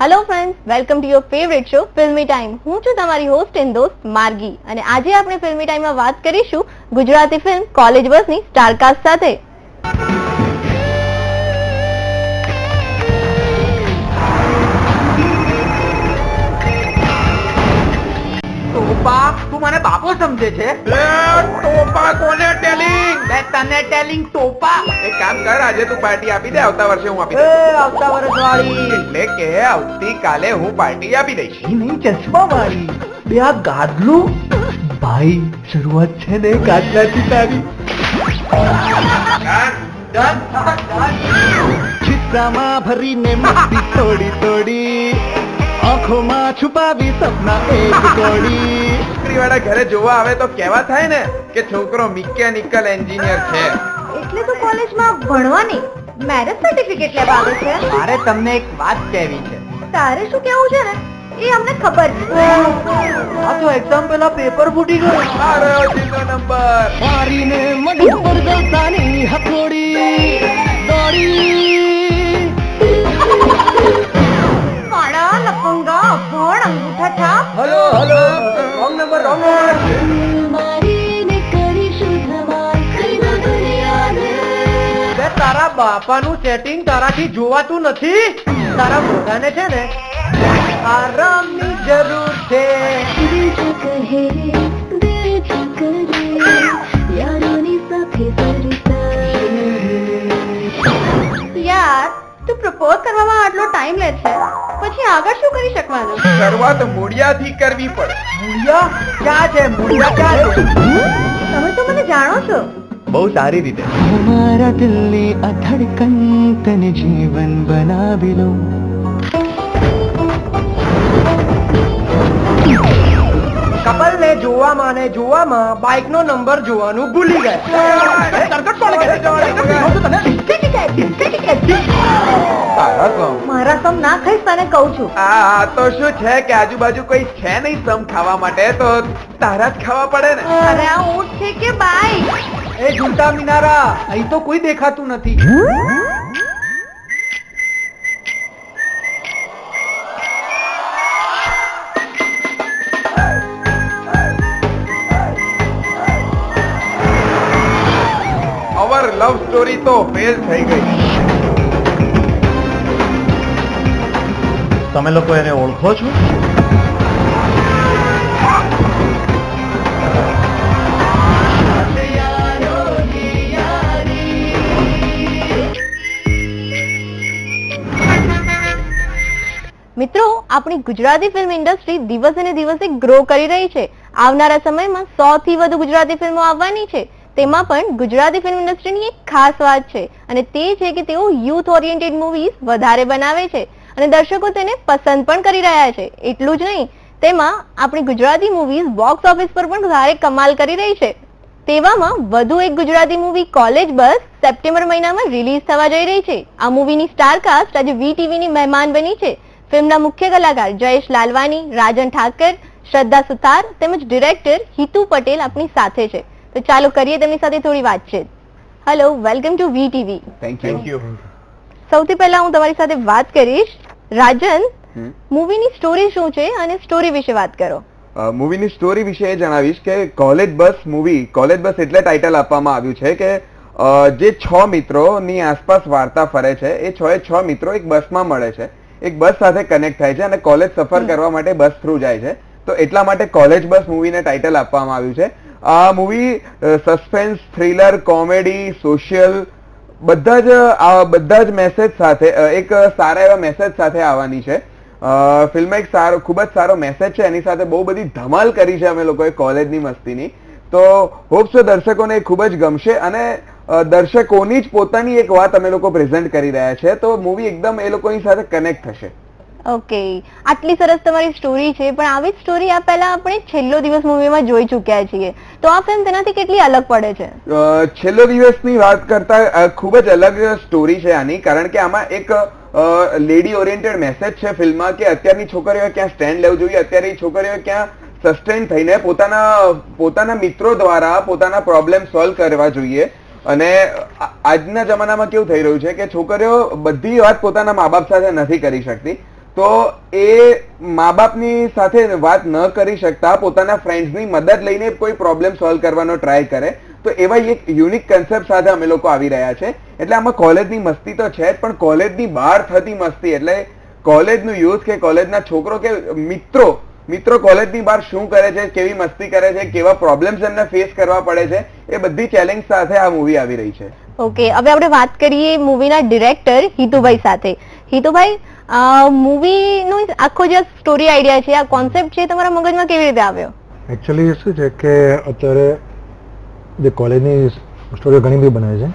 Hello friends, welcome to your favourite show ફિલ્મી time. હું છું તમારી હોસ્ટ એન્ડ દોસ્ત માર્ગી અને આજે આપણે ફિલ્મી ટાઈમમાં વાત કરીશું ગુજરાતી ફિલ્મ કોલેજ બસની સ્ટારકાસ્ટ સાથે. ટોપા, તું મને બાપો સમજે છે? ટોપા કોને ટેલિંગ? બે તને ટેલિંગ ટોપા. એક કામ કર, આજે તું પાર્ટી આપી દે, આવતા વર્ષે હું આપી એ દઈશ. આવતા વર્ષ વાળી એટલે કે આવતીકાલે હું પાર્ટી આપી દઈશ. એ નહીં, ચશ્મા વાળી. બે આ ગાદલું ભાઈ, શરૂઆત છે ને ગાદલાથી તારી. ખિસ્સામાં ભરીને મસ્તી થોડી થોડી, આંખોમાં છુપાવી સપના એક કોડી. છોકરીવાળા ઘરે જોવા આવે તો કેવા થાય ને કે છોકરો મિકેનિકલ એન્જિનિયર છે. એટલે તો કોલેજમાં ભણવાની મેરેજ સર્ટિફિકેટ લેવા આવે છે. મારે તમને એક વાત કહેવી છે. તારે શું કેવું છે ને એ અમને ખબર છે. આ તો એક્ઝામ પહેલા પેપર ફૂટી ગયું. આ રહ્યો જીનો નંબર. મારીને મડી પર દલતાની હથોડી દોડી. મારા લફંગા અભણ અંગૂઠા છાપ. Hello hello, wrong number wrong number. બે તારા બાપાનું સેટિંગ તારાથી જોવાતું નથી. તારા મોઢાને છે ને આરામની જરૂર છે. યાર, તું પ્રપોઝ કરવામાં આટલો ટાઈમ લે છે, પછી આગળ શું કરી શકવાનું? શરૂઆત મૂળિયાથી કરવી પડે. મૂળિયા ક્યાં છે? મૂળિયા ક્યાં છે? તમે તો મને જાણો છો. બહુ સારી રીતે. મારા દિલની આ ધડકન તને જીવન બનાવી લો. કપલને જોવામાં બાઇક નો નંબર જોવાનું ભૂલી ગયા. મારા સમ ના ખાઈશ તને કહું છું. આ તો શું છે કે આજુબાજુ કોઈ છે નહીં સમ ખાવા માટે, તો તારા જ ખાવા પડે ને. અરે આ ઊંટ છે કે બાઈક? એ ઝૂલતા મિનારા, અહીં તો કોઈ દેખાતું નથી. અવર લવ સ્ટોરી તો ફેલ થઈ ગઈ. તમે લોકો એને ઓળખો છો? મિત્રો, આપણી ગુજરાતી ફિલ્મ ઇન્ડસ્ટ્રી દિવસે ને દિવસે ગ્રો કરી રહી છે. આવનારા સમયમાં 100 થી વધુ ગુજરાતી ફિલ્મો આવવાની છે. તેમાં પણ ગુજરાતી ફિલ્મ ઇન્ડસ્ટ્રીની એક ખાસ વાત છે અને તે છે કે તેઓ યુથ ઓરિએન્ટેડ મૂવીઝ વધારે બનાવે છે અને દર્શકો તેને પસંદ પણ કરી રહ્યા છે. એટલું જ નહીં, તેમાં આપણી ગુજરાતી મૂવીઝ બોક્સ ઓફિસ પર પણ વધારે કમાલ કરી રહી છે. તેવામાં વધુ એક ગુજરાતી મૂવી કોલેજ બસ સપ્ટેમ્બર મહિનામાં રિલીઝ થવા જઈ રહી છે. આ મૂવીની સ્ટારકાસ્ટ આજે વીટીવીની મહેમાન બની છે. ફિલ્મના મુખ્ય કલાકાર જયેશ લાલવાની, રાજન ઠાકર, શ્રદ્ધા સુતાર તેમજ ડિરેક્ટર હિતુ પટેલ આપણી સાથે છે. તો ચાલો કરીએ તેમની સાથે થોડી વાતચીત. Hello, welcome to VTV. Thank you. સૌથી પહેલા હું તમારી સાથે વાત કરીશ. રાજન, મૂવીની સ્ટોરી શું છે અને સ્ટોરી વિશે વાત કરો. મૂવીની સ્ટોરી વિશે એ જણાવીશ કે કોલેજ બસ મૂવી, કોલેજ બસ એટલે ટાઇટલ આપવામાં આવ્યું છે કે જે 6 મિત્રોની આસપાસ વાર્તા ફરે છે, એ 6 મિત્રો એક બસમાં મળે છે, એક બસ સાથે કનેક્ટ થાય છે અને કોલેજ સફર કરવા માટે બસ થ્રુ જાય છે. તો એટલા માટે કોલેજ બસ મૂવીને ટાઇટલ આપવામાં આવ્યું છે. આ movie suspense, thriller, comedy, social બધા જ મેસેજ સાથે, એક સારા એવા મેસેજ સાથે આવવાની છે. ફિલ્મમાં એક ખૂબ જ સારો મેસેજ છે, એની સાથે બહુ બધી ધમાલ કરી છે અમે લોકોએ કોલેજની મસ્તીની. તો હોપ સો દર્શકોને ખૂબ જ ગમશે અને દર્શકોની જ પોતાની એક વાત અમે લોકો પ્રેઝન્ટ કરી રહ્યા છે, તો મૂવી એકદમ એ લોકોની સાથે કનેક્ટ થશે. ઓકે, આટલી સરસ તમારી સ્ટોરી છે, પણ આવી સ્ટોરી આ પહેલા આપણે છેલ્લો દિવસ મૂવીમાં જોઈ ચૂક્યા છીએ. તો આ ફિલ્મ તેનાથી કેટલી અલગ પડે છે? છેલ્લો દિવસની વાત કરતા ખૂબ જ અલગ સ્ટોરી છે આની, કારણ કે આમાં એક લેડી ઓરિએન્ટેડ મેસેજ છે ફિલ્મમાં કે અત્યારની છોકરીઓએ ક્યાં સ્ટેન્ડ લેવું જોઈએ, અત્યારની છોકરીઓએ ક્યાં સસ્ટેન થઈને પોતાના મિત્રો દ્વારા પોતાના પ્રોબ્લેમ સોલ્વ કરવા જોઈએ. અને આજના જમાનામાં કેવું થઈ રહ્યું છે કે છોકરીઓ બધી વાત પોતાના મા બાપ સાથે નથી કરી શકતી, તો એ મા બાપની સાથે વાત ન કરી શકતા પોતાના ફ્રેન્ડ્સની મદદ લઈને કોઈ પ્રોબ્લેમ સોલ્વ કરવાનો ટ્રાય કરે, તો એવા એક યુનિક કન્સેપ્ટ સાથે અમે લોકો આવી રહ્યા છે. એટલે આમાં કોલેજની મસ્તી તો છે જ, પણ કોલેજની બહાર થતી મસ્તી, એટલે કોલેજનું યુથ કે કોલેજના છોકરો કે મિત્રો કોલેજની બહાર શું કરે છે, કેવી મસ્તી કરે છે, કેવા પ્રોબ્લેમ્સ એમને ફેસ કરવા પડે છે, એ બધી ચેલેન્જ સાથે આ મૂવી આવી રહી છે. ઓકે, હવે આપણે વાત કરીએ મૂવીના ડિરેક્ટર હિતુભાઈ સાથે. હિતુભાઈ, મૂવીનો આખો જે સ્ટોરી આઈડિયા છે, આ કોન્સેપ્ટ છે, તમારા મગજમાં કેવી રીતે આવ્યો? એકચ્યુઅલી શું છે કે અત્યારે જે કોલેજની સ્ટોરીઓ ઘણી બધી બને છે,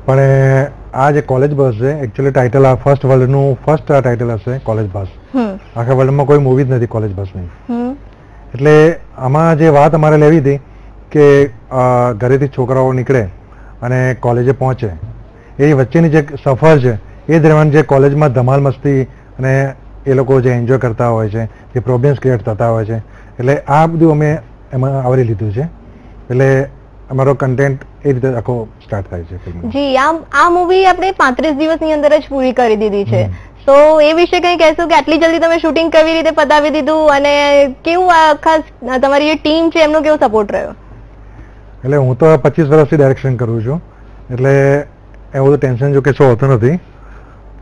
પણ આ જે કોલેજ બસ છે એકચ્યુઅલી ટાઇટલ આ ફર્સ્ટ વર્લ્ડનું ફર્સ્ટ ટાઇટલ હશે કોલેજ બસ. આખા વર્લ્ડમાં કોઈ મૂવી જ નથી કોલેજ બસની. એટલે આમાં જે વાત અમારે લેવી હતી કે ઘરેથી છોકરાઓ નીકળે અને કોલેજે પહોંચે, એ વચ્ચેની જે સફર છે એ દરમિયાન જે કોલેજમાં ધમાલ મસ્તી અને એ લોકો જે એન્જોય કરતા હોય છે, જે પ્રોબ્લેમ્સ ક્રિએટ થતા હોય છે, એટલે આ બધું અમે એમાં આવરી લીધું છે. એટલે અમારો કન્ટેન્ટ એ રીતે આખો સ્ટાર્ટ થાય છે. જી, આ મૂવી આપણે 35 દિવસની અંદર જ પૂરી કરી દીધી છે. તો એ વિશે કંઈ કહેશો કે આટલી જલ્દી તમે શૂટિંગ કેવી રીતે પતાવી દીધું અને કેવું આ ખાસ તમારી જે ટીમ છે એમનો કેવો સપોર્ટ રહ્યો? એટલે હું તો 25 વર્ષથી ડાયરેક્શન કરું છું, એટલે એવું તો ટેન્શન જો કે શું હોતું નથી.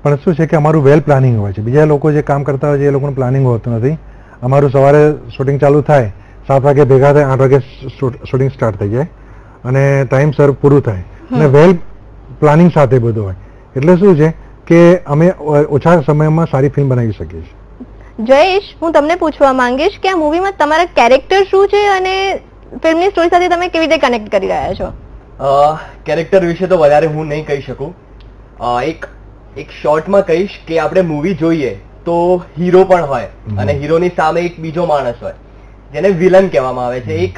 પણ શું છે કે અમારું વેલ પ્લાનિંગ હોય છે. બીજા લોકો જે કામ કરતા હોય છે એ લોકોનું પ્લાનિંગ હોતું નથી. અમારું સવારે શૂટિંગ ચાલુ થાય, 7 વાગે ભેગા થાય, 8 વાગે શૂટિંગ સ્ટાર્ટ થઈ જાય અને ટાઈમસર પૂરું થાય અને વેલ પ્લાનિંગ સાથે બધું હોય. એટલે શું છે કે અમે ઓછા સમયમાં સારી ફિલ્મ બનાવી શકીએ છીએ. જયેશ, હું તમને પૂછવા માંગીશ કે આ મૂવીમાં તમારા કેરેક્ટર શું છે અને ફિલ્મની સ્ટોરી સાથે તમે કેવી રીતે કનેક્ટ કરી રહ્યા છો? કેરેક્ટર વિશે તો વધારે હું નહીં કહી શકું. એક શોર્ટમાં કહીશ કે આપણે મૂવી જોઈએ તો હીરો પણ હોય અને હીરોની સામે એક બીજો માણસ હોય જેને વિલન કહેવામાં આવે છે. એક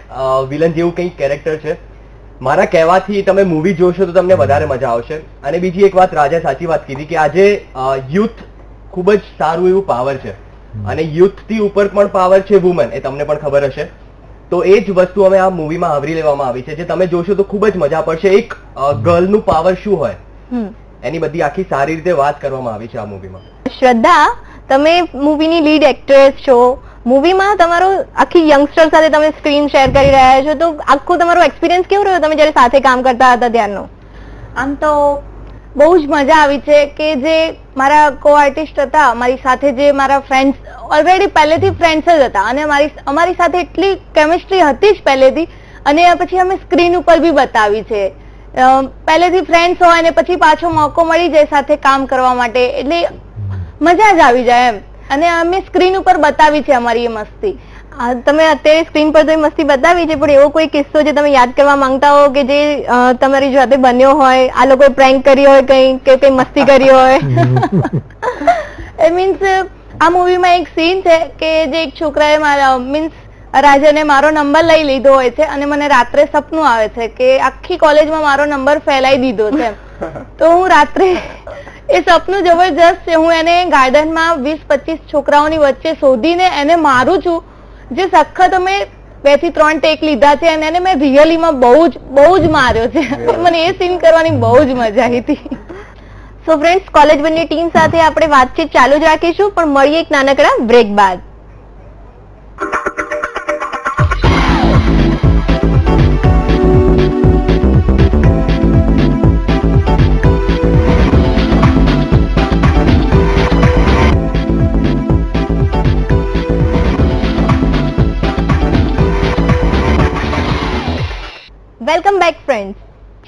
વિલન જેવું કંઈક કેરેક્ટર છે. મારા કહેવાથી તમે મૂવી જોશો તો તમને વધારે મજા આવશે. અને બીજી એક વાત, રાજા સાચી વાત કીધી કે આજે યુથ ખૂબ જ સારું એવું પાવર છે અને યુથથી ઉપર પણ પાવર છે વુમન, એ તમને પણ ખબર હશે. તો એ જ વસ્તુ અમે આ મૂવીમાં આવરી લેવામાં આવી છે, જે તમે જોશો તો ખૂબ જ મજા પડશે. એક ગર્લનું પાવર શું હોય એની બધી આખી સારી રીતે વાત કરવામાં આવી છે આ મૂવીમાં. શ્રદ્ધા, તમે મૂવીની લીડ એક્ટ્રેસ છો. મૂવીમાં તમારો આખી યંગસ્ટર સાથે તમે સ્ક્રીન શેર કરી રહ્યા છો, તો આખો તમારો એક્સપિરિયન્સ કેવો રહ્યો તમે જ્યારે સાથે કામ કરતા હતા ત્યારનો? આમ તો બહુ જ મજા આવી છે કે જે મારા કો આર્ટિસ્ટ હતા, મારી સાથે જે મારા ફ્રેન્ડ્સ ઓલરેડી પહેલેથી ફ્રેન્ડ્સ જ હતા અને અમારી સાથે એટલી કેમિસ્ટ્રી હતી જ પહેલેથી, અને પછી અમે સ્ક્રીન ઉપર બી બતાવી છે. પહેલેથી ફ્રેન્ડ્સ હોય અને પછી પાછો મોકો મળી જાય સાથે કામ કરવા માટે, એટલે મજા જ આવી જાય એમ. અને અમે સ્ક્રીન ઉપર બતાવી છે અમારી એ મસ્તી. તમે અત્યારે સ્ક્રીન પર તો એ મસ્તી બતાવી છે, પણ એવો કોઈ કિસ્સો જે તમે યાદ કરવા માંગતા હો કે જે તમારી જોડે બન્યો હોય, આ લોકોએ પ્રેન્ક કરી હોય કઈ કે કઈ મસ્તી કરી હોય? એ મીન્સ આ મૂવીમાં એક સીન છે કે જે એક છોકરાએ મારા મીન્સ રાજાને મારો નંબર લઈ લીધો હોય છે અને મને રાત્રે સપનું આવે છે કે આખી કોલેજમાં મારો નંબર ફેલાઈ દીધો છે. તો હું રાત્રે એ સપનું જબરજસ્ત છે. હું એને ગાર્ડનમાં 20-25 છોકરાઓની વચ્ચે શોધીને એને મારું છું, જે સખત અમે 2 થી 3 ટેક લીધા છે અને એને મેં રિયલીમાં બહુ જ માર્યો છે. મને એ સીન કરવાની બહુ જ મજા આવી હતી. સો ફ્રેન્ડ્સ, કોલેજ બનની ટીમ સાથે આપણે વાતચીત ચાલુ જ રાખીશું, પણ મળીએ એક નાનકડા બ્રેક બાદ. Welcome back friends.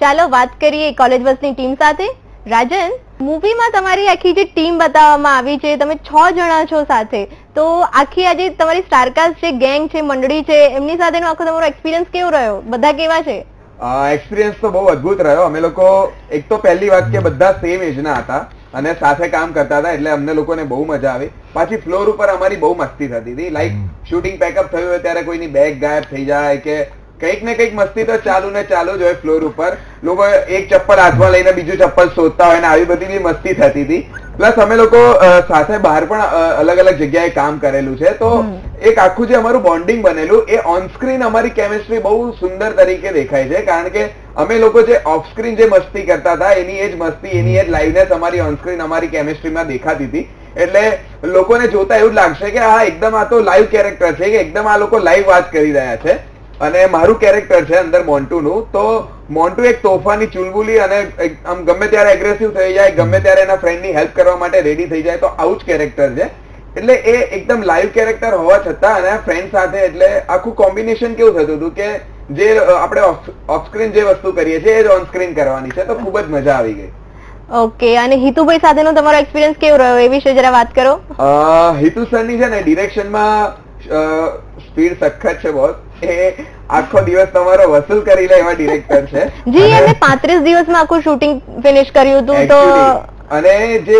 ચાલો વાત કરીએ કોલેજ બસની ટીમ સાથે. રાજન, મૂવીમાં તમારી આખી જે ટીમ બતાવવામાં આવી છે, તમે 6 જણા છો સાથે, તો આખી આજે તમારી સ્ટારકાસ્ટ છે, ગેંગ છે, મંડળી છે, એમની સાથેનો આખો તમારો એક્સપિરિયન્સ કેવો રહ્યો? બધા કેવા છે? એક્સપિરિયન્સ તો બહુ અદભુત રહ્યો. અમે લોકો એક તો પહેલી વાત કે બધા સેમ એજના હતા અને સાથે કામ કરતા હતા, એટલે અમને લોકોને બહુ મજા આવી. પાછી ફ્લોર ઉપર અમારી બહુ મસ્તી થતી હતી. લાઈક શૂટિંગ પેકઅપ થયું હોય ત્યારે કોઈની બેગ ગાયબ થઈ જાય કે કંઈક ને કંઈક મસ્તી તો ચાલુ ને ચાલુ જ હોય ફ્લોર ઉપર. લોકો એક ચપ્પલ હાથમાં લઈને બીજું ચપ્પલ શોધતા હોય ને આવી બધી બી મસ્તી થતી હતી. પ્લસ અમે લોકો સાથે બહાર પણ અલગ અલગ જગ્યાએ કામ કરેલું છે, તો એક આખું જે અમારું બોન્ડિંગ બનેલું એ ઓન સ્ક્રીન અમારી કેમિસ્ટ્રી બહુ સુંદર તરીકે દેખાય છે, કારણ કે અમે લોકો જે ઓફ સ્ક્રીન જે મસ્તી કરતા હતા એની એ જ મસ્તી, એની એ જ લાઈવનેસ અમારી ઓન સ્ક્રીન અમારી કેમિસ્ટ્રીમાં દેખાતી હતી. એટલે લોકોને જોતા એવું જ લાગશે કે આ એકદમ આ તો લાઈવ કેરેક્ટર છે, કે એકદમ આ લોકો લાઈવ વાત કરી રહ્યા છે. અને મારું કેરેક્ટર છે અંદર મોન્ટુનું, તો મોન્ટુ એક તોફાની ચુલબુલી અને આમ ગમે ત્યારે એગ્રેસિવ થઈ જાય, ગમે ત્યારે એના ફ્રેન્ડની હેલ્પ કરવા માટે રેડી થઈ જાય, તો આવું જ કેરેક્ટર છે. એટલે એ એકદમ લાઈવ કેરેક્ટર હોવા છતાં અને ફ્રેન્ડ સાથે એટલે આખું કોમ્બિનેશન કેવું થતું હતું કે જે આપણે ઓફ સ્ક્રીન જે વસ્તુ કરીએ છીએ એ જ ઓન સ્ક્રીન કરવાની છે, તો ખૂબ જ મજા આવી ગઈ. ઓકે, અને હિતુભાઈ સાથેનો તમારો એક્સપિરિયન્સ કેવો રહ્યો એ વિશે જરા વાત કરો. હિતુ સરની છે ને ડિરેક્શનમાં સ્પીડ સખત છે બોસ. એ આખો દિવસ તમારો વસૂલ કરી લે એવા ડિરેક્ટર છે. જી, એમને 35 દિવસમાં આખું શૂટિંગ ફિનિશ કર્યું હતું. તો અને જે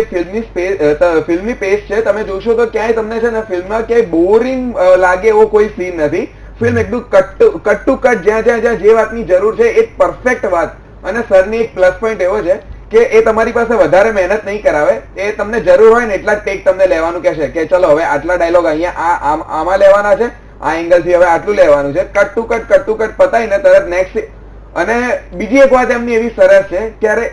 ફિલ્મની પેસ છે તમે જોશો તો ક્યાંય તમને છે ને ફિલ્મમાં ક્યાંય બોરિંગ લાગે એવો કોઈ સીન નથી. ફિલ્મ એકદમ કટ ટુ કટ જ્યાં જ્યાં જે વાતની જરૂર છે એ પરફેક્ટ વાત. અને સરની એક પ્લસ પોઈન્ટ એવો છે કે એ તમારી પાસે વધારે મહેનત નહીં કરાવે. એ તમને જરૂર હોય ને એટલા જ ટેક તમને લેવાનું કહેશે કે ચલો હવે આટલા ડાયલોગ અહીંયા આમાં લેવાના છે, આ એંગલ થી હવે આટલું લેવાનું છે. કટ ટુ કટ પતાવીને તરત નેક્સ્ટ. અને બીજી એક વાત એમની એવી સરસ છે, ત્યારે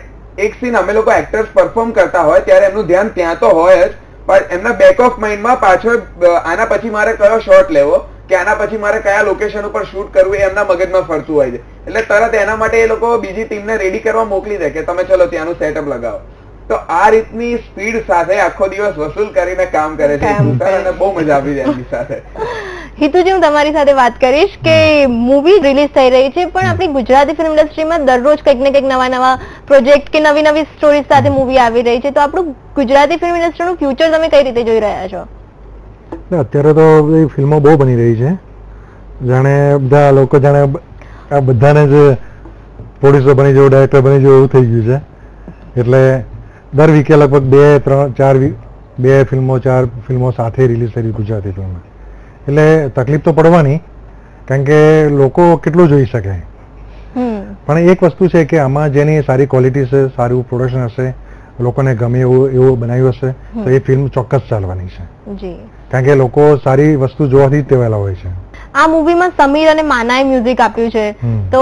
એક સીન અમે લોકો એક્ટર્સ પરફોર્મ કરતા હોય ત્યારે એમનું ધ્યાન ત્યાં તો હોય જ, પણ એમના બેક ઓફ માઇન્ડમાં પાછળ આના પછી મારે કયો શોટ લેવો કે આના પછી મારે કયા લોકેશન ઉપર શૂટ કરવું એ એમના મગજમાં ફરતું હોય છે. એટલે તરત એના માટે એ લોકો બીજી ટીમને રેડી કરવા મોકલી દે કે તમે ચલો ત્યાંનું સેટઅપ લગાવો. તો આ રીતની સ્પીડ સાથે આખો દિવસ વસૂલ કરીને કામ કરે છે અને બહુ મજા આવી જાય એમની સાથે. હિતુજી, હું તમારી સાથે વાત કરીશ કે મૂવી રિલીઝ થઈ રહી છે, પણ આપણી ગુજરાતી ફિલ્મ ઇન્ડસ્ટ્રીમાં દરરોજ કંઈક ને કંઈક નવા પ્રોજેક્ટ કે નવી સ્ટોરી સાથે મૂવી આવી રહી છે. તો આપણું ગુજરાતી ફિલ્મ ઇન્ડસ્ટ્રીનું ફ્યુચર તમે કઈ રીતે જોઈ રહ્યા છો? અત્યારે તો બધી ફિલ્મો બહુ બની રહી છે, જાણે બધા લોકો જાણે આ બધાને જ પ્રોડ્યુસર બની જવું, ડાયરેક્ટર બની જવું એવું થઈ ગયું છે. એટલે દર વીકે લગભગ 2-3-4 ફિલ્મો સાથે રિલીઝ થઈ રહી ગુજરાતી ફિલ્મમાં. એટલે તકલીફ તો પડવાની, કારણ કે લોકો કેટલું જોઈ શકે. પણ એક વસ્તુ છે કે આમાં જેની સારી ક્વોલિટી છે, સારું પ્રોડક્શન હશે, લોકોને ગમે એવું બનાવ્યું હશે તો એ ફિલ્મ ચોક્કસ ચાલવાની છે. કારણ કે લોકો સારી વસ્તુ જોવાથી જ ટેવાયેલા હોય છે. આ મૂવીમાં સમીર અને માનાએ મ્યુઝિક આપ્યું છે, તો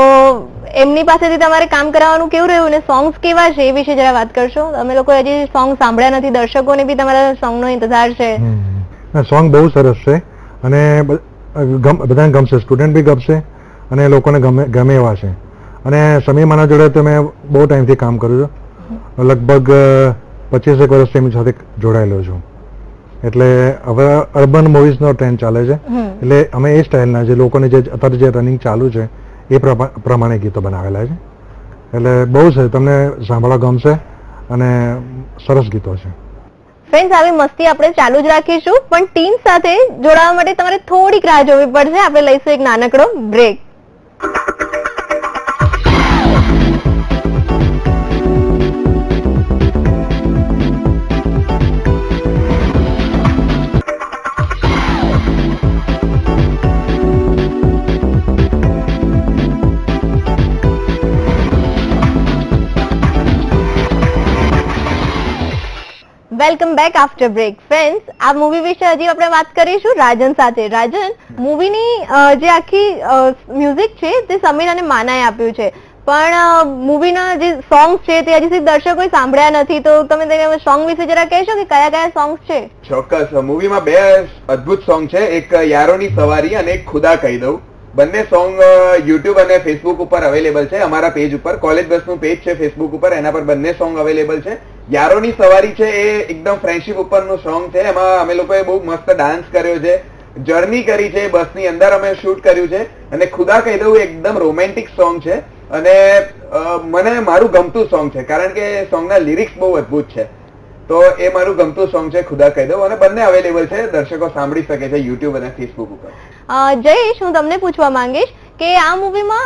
એમની પાસેથી તમારે કામ કરાવવાનું કેવું રહ્યું અને સોંગ્સ કેવા છે એ વિશે જરા વાત કરશો. અમે લોકો હજી સોંગ સાંભળ્યા નથી, દર્શકોને બી તમારા સોંગનો ઇંતજાર છે. સોંગ બહુ સરસ છે અને બધાને ગમશે, સ્ટુડન્ટ બી ગમશે અને લોકોને ગમે એવા છે. અને સમીર માના જોડે તો મેં બહુ ટાઈમથી કામ કર્યું છું, લગભગ 25 વર્ષથી એમની સાથે જોડાયેલો છું. એટલે હવે અર્બન મૂવીઝનો ટ્રેન્ડ ચાલે છે, એટલે અમે એ સ્ટાઇલના જે લોકોને જે અત્યારે જે રનિંગ ચાલુ છે એ પ્રમાણે ગીતો બનાવેલા છે. એટલે બહુ છે, તમને સાંભળવા ગમશે અને સરસ ગીતો છે. ફ્રેન્ડ્સ, આવી મસ્તી આપણે ચાલુ જ રાખીશું, પણ ટીમ સાથે જોડાવા માટે તમારે થોડીક રાહ જોવી પડશે. આપણે લઈશું એક નાનકડો break. Welcome back after break. Friends, આ મૂવી વિશે હજી આપણે વાત કરીશું રાજન સાથે. રાજન, મૂવીની જે આખી મ્યુઝિક છે તે સમીર અને માનાએ આપ્યું છે, પણ મૂવીના જે સોંગ્સ છે તે હજી સુધી દર્શકોએ સાંભળ્યા નથી. તો તમે તેને સોંગ વિશે જરા કહેશો કે કયા કયા સોંગ્સ છે? ચોક્કસ. મૂવીમાં 2 અદ્ભુત સોંગ છે, એક યારોની સવારી અને એક ખુદા કહી દઉં. બંને સોંગ યુટ્યુબ અને ફેસબુક ઉપર અવેલેબલ છે. અમારા પેજ ઉપર, કોલેજ બસનું પેજ છે ફેસબુક ઉપર, એના પર બંને સોંગ અવેલેબલ છે. યારોની સવારી છે એ એકદમ ફ્રેન્ડશિપ ઉપરનું સોંગ છે. એમાં અમે લોકોએ બહુ મસ્ત ડાન્સ કર્યો છે, જર્ની કરી છે, બસની અંદર અમે શૂટ કર્યું છે. અને ખુદા કહી દઉં એકદમ રોમેન્ટિક સોંગ છે અને મને મારું ગમતું સોંગ છે, કારણ કે સોંગના લિરિક્સ બહુ અદ્ભુત છે. તો એ મારું ગમતું સોંગ છે ખુદા કહી દઉં, અને બંને અવેલેબલ છે, દર્શકો સાંભળી શકે છે યુટ્યુબ અને ફેસબુક ઉપર. જયેશ, હું તમને પૂછવા માંગીશ કે આ મૂવીમાં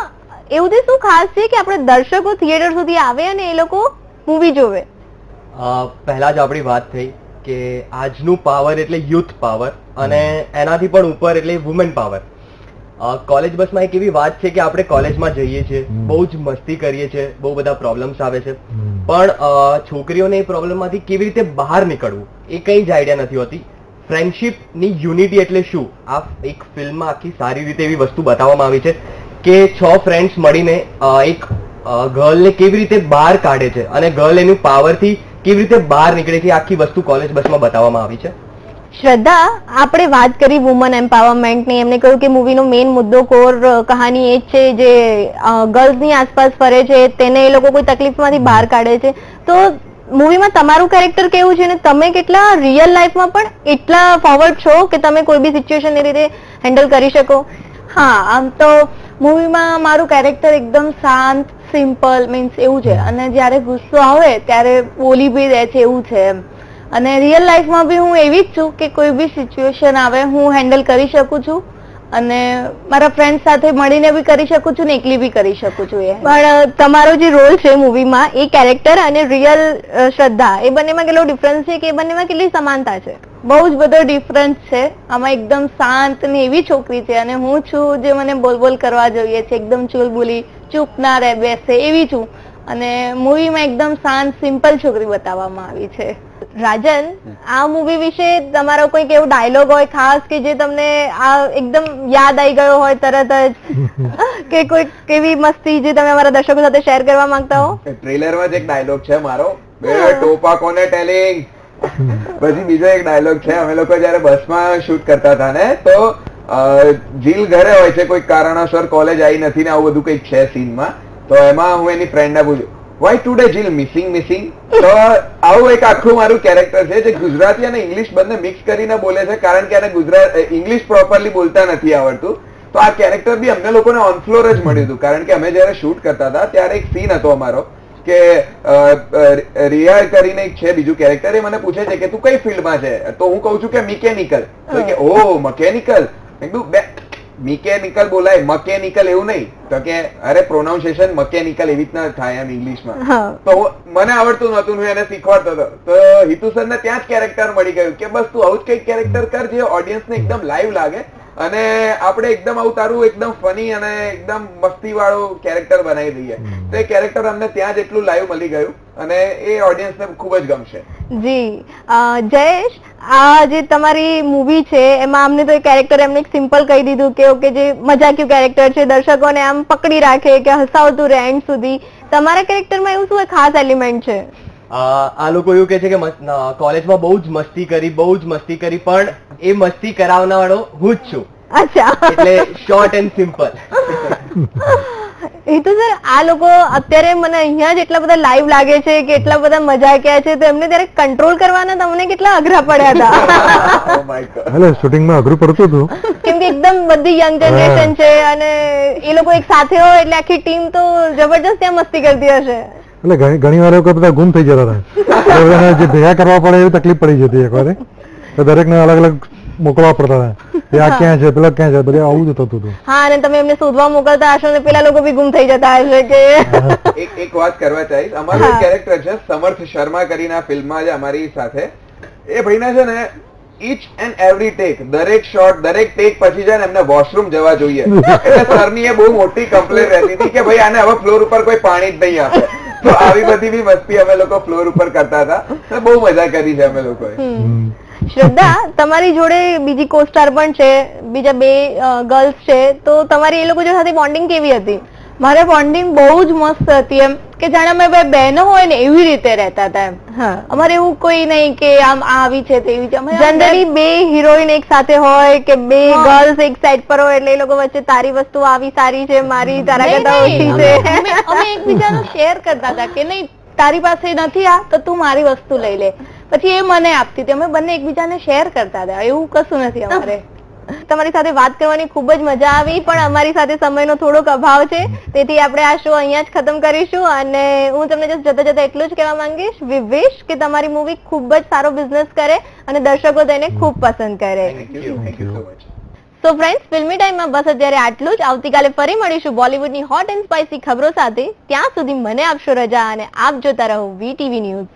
એવું તે શું ખાસ છે કે આપણે દર્શકો થિયેટર સુધી આવે અને એ લોકો મૂવી જોવે? પહેલા જ આપણી વાત થઈ કે આજનું પાવર એટલે યુથ પાવર, અને એનાથી પણ ઉપર એટલે વુમેન પાવર. કોલેજ બસમાં એક એવી વાત છે કે આપણે કોલેજમાં જઈએ છીએ, બહુ જ મસ્તી કરીએ છીએ, બહુ બધા પ્રોબ્લેમ્સ આવે છે, પણ છોકરીઓને એ પ્રોબ્લેમમાંથી કેવી રીતે બહાર નીકળવું એ કંઈ જ આઈડિયા નથી હોતી. ફ્રેન્ડશિપની યુનિટી એટલે શું, આ એક ફિલ્મમાં આખી સારી રીતે એવી વસ્તુ બતાવવામાં આવી છે કે 6 ફ્રેન્ડ્સ મળીને એક ગર્લને કેવી રીતે બહાર કાઢે છે અને ગર્લ એનું પાવરથી કેવી રીતે બહાર નીકળે છે આખી વસ્તુ કોલેજ બસમાં બતાવવામાં આવી છે. શ્રદ્ધા, આપણે વાત કરી વુમન એમ્પાવરમેન્ટની. એમને કહ્યું કે મૂવીનો મેઇન મુદ્દો કોર કહાની એ જ છે જે ગર્લ્સની આસપાસ ફરે છે, તેને એ લોકો કોઈ તકલીફમાંથી બહાર કાઢે છે. તો મૂવીમાં તમારું કેરેક્ટર કેવું છે ને તમે કેટલા રિયલ લાઈફમાં પણ એટલા ફોરવર્ડ છો કે તમે કોઈ બી સિચ્યુએશન એ રીતે હેન્ડલ કરી શકો? હા, આમ તો મૂવીમાં મારું કેરેક્ટર એકદમ શાંત, સિમ્પલ મીન્સ એવું છે, અને જ્યારે ગુસ્સો આવે ત્યારે બોલી બી દે છે એવું છે એમ. અને રિયલ લાઈફમાં બી હું એવી જ છું કે કોઈ બી સિચ્યુએશન આવે હું હેન્ડલ કરી શકું છું, અને મારા ફ્રેન્ડ સાથે મળીને બી કરી શકું છું ને એકલી બી કરી શકું છું. એ પણ તમારો જે રોલ છે મૂવીમાં, એ કેરેક્ટર અને રિયલ શ્રદ્ધા, એ બંનેમાં કેટલો ડિફરન્સ છે કે એ બંનેમાં કેટલી સમાનતા છે? બહુ જ બધો ડિફરન્સ છે. આમાં એકદમ શાંત ને એવી છોકરી છે, અને હું છું જે મને બોલ કરવા જોઈએ છે, એકદમ ચુલબુલી, ચૂપ ના રહે બેસે એવી છું. અને મૂવીમાં એકદમ શાંત સિમ્પલ છોકરી બતાવવામાં આવી છે. રાજન, આ મૂવી વિશે તમારો કોઈક એવો ડાયલોગ હોય ખાસ કે જે તમને આ એકદમ યાદ આવી ગયો હોય તરત જ, કે કોઈક એવી મસ્તી જે તમે અમારા દર્શકો સાથે શેર કરવા માંગતા હો? ટ્રેલરમાં જ એક ડાયલોગ છે મારો, બે ટોપા કોને ટેલિંગ. પછી બીજો એક ડાયલોગ છે, અમે લોકો જયારે બસમાં શૂટ કરતા હતા ને, તો જીલ ઘરે હોય છે, કોઈ કારણોસર કોલેજ આવી નથી ને આવું બધું કંઈક છે સીનમાં. તો એમાં હું એની ફ્રેન્ડને પૂછ્યું, વાય ટુડે જીલ મિસિંગ. તો આવું એક આખું મારું કેરેક્ટર છે જે ગુજરાતી અને ઇંગ્લિશ બંને મિક્સ કરીને બોલે છે, કારણ કે એને ઇંગ્લિશ પ્રોપરલી બોલતા નથી આવડતું. તો આ કેરેક્ટર બી અમને લોકોને ઓન ફ્લોર જ મળ્યું હતું, કારણ કે અમે જયારે શૂટ કરતા હતા ત્યારે એક સીન હતો અમારો કે રિયા કરીને એક છે બીજું કેરેક્ટર, એ મને પૂછે છે કે તું કઈ ફિલ્ડમાં છે? તો હું કહું છું કે મિકેનિકલ. તો કે ઓ મકેનિકલ. મિકેનિકલ બોલાય, મકેનિકલ એવું નહીં. તો કે અરે પ્રોનાઉન્સિએશન મકેનિકલ એવી રીતના થાય એમ ઇંગ્લિશમાં. તો મને આવડતું નતું, હું એને શીખવાડતો હતો. તો હિતુ સર ને ત્યાં જ કેરેક્ટર મળી ગયું કે બસ તું આવું જ કઈક કેરેક્ટર કર જે ઓડિયન્સને એકદમ લાઈવ લાગે, અને આપણે એકદમ આવું તારું એકદમ ફની અને એકદમ મસ્તી વાળું કેરેક્ટર બનાવી દઈએ. તો એ કેરેક્ટર અમને ત્યાં જ એટલું લાઈવ મળી ગયું, અને એ ઓડિયન્સને ખૂબ જ ગમશે. જી જયેશ, આ જે તમારી મૂવી છે એમાં અમને તો કેરેક્ટર એમને સિમ્પલ કહી દીધું કે ઓકે જે મજાકિયું કેરેક્ટર છે, દર્શકોને આમ પકડી રાખે કે હસાવતું રહે એન્ડ સુધી. તમારા કેરેક્ટરમાં એવું શું ખાસ એલિમેન્ટ છે? આ લોકો એવું કે છે કે કોલેજમાં બહુ જ મસ્તી કરી, પણ એ મસ્તી કરાવનારો હું જ છું. અચ્છા, એટલે short and simple. Hitu sir, આ લોકો અત્યારે મને અહીંયા જ એટલા બધા લાઈવ લાગે છે કે એટલા બધા મજાકિયા છે, તો એમને ત્યારે કંટ્રોલ કરવાના તમને કેટલા અઘરા પડ્યા હતા? એટલે શૂટિંગમાં અઘરું પડતું હતું, કેમ કે એકદમ બધી યંગ જનરેશન છે અને એ લોકો એક સાથે હોય એટલે આખી ટીમ તો જબરજસ્ત ત્યાં મસ્તી કરતી હશે. એટલે ઘણી વાર બધા ગુમ થઈ જતા હતા, જે ભેગા કરવા પડે એવી તકલીફ પડી જતી એક વાર. તો દરેકને અલગ અલગ મોકલવા પડતા હતા, આ ક્યાં છે પેલા ક્યાં છે, બધે આવું જ થતું હતું. હા, અને તમે એમને શોધવા મોકલતા હશો ને પેલા લોકો બી ગુમ થઈ જતા હશે કે. એક વાત કરવા ચાહીશ, અમારું કેરેક્ટર છે સમર્થ શર્મા કરીને આ ફિલ્મમાં છે અમારી સાથે. એ ભાઈના છે ને ઈચ એન્ડ એવરી ટેક, દરેક શોટ, દરેક ટેક પછી છે ને એમને વોશરૂમ જવા જોઈએ. એટલે સરની એ બહુ મોટી કમ્પ્લેન રહેતી હતી કે ભાઈ આને હવે ફ્લોર ઉપર કોઈ પાણી જ નહીં આપે. તો આવી બધી બી મસ્તી અમે લોકો ફ્લોર ઉપર કરતા હતા, બહુ મજા કરી છે અમે લોકોએ. શ્રદ્ધા, તમારી જોડે બીજી કોસ્ટાર પણ છે, બીજા બે ગર્લ્સ છે, તો તમારી એ લોકો સાથે બોન્ડિંગ કેવી હતી? મારે બોન્ડિંગ બહુ જ મસ્ત હતી, એમ કે જાણે અમે બે બહેનો હોય ને એવી રીતે રહેતા હતા એમ. અમારે એવું કોઈ નહીં કે આમ આવી છે તેવી છે. જનરલી બે હિરોઈન એક સાથે હોય કે બે ગર્લ્સ એક સાઈડ પર હોય એટલે એ લોકો વચ્ચે તારી વસ્તુ આવી સારી છે, મારી તારા કરતા ઓછી છે. અમે એકબીજાનું શેર કરતા હતા કે નહીં તારી પાસે નથી આ તો તું મારી વસ્તુ લઈ લે, પછી એ મને આપતી હતી. અમે બંને એકબીજાને શેર કરતા હતા, એવું કશું નથી અમારે. તમારી સાથે વાત કરવાની ખૂબ જ મજા આવી, પણ અમારી સાથે સમયનો થોડોક અભાવ છે, તેથી આપણે આ શો અહીંયા જ ખતમ કરીશું. અને હું તમને જતા જતા એટલું જ કહેવા માંગીશ, વી વિશ કે તમારી મૂવી ખૂબ જ સારો બિઝનેસ કરે અને દર્શકો તેને ખૂબ પસંદ કરે. સો ફ્રેન્ડ્સ, ફિલ્મી ટાઈમમાં બસ અત્યારે આટલું જ. આવતીકાલે ફરી મળીશું બોલિવૂડની હોટ એન્ડ સ્પાઇસી ખબરો સાથે. ત્યાં સુધી મને આપશો રજા અને આપ જોતા રહો VTV ન્યૂઝ.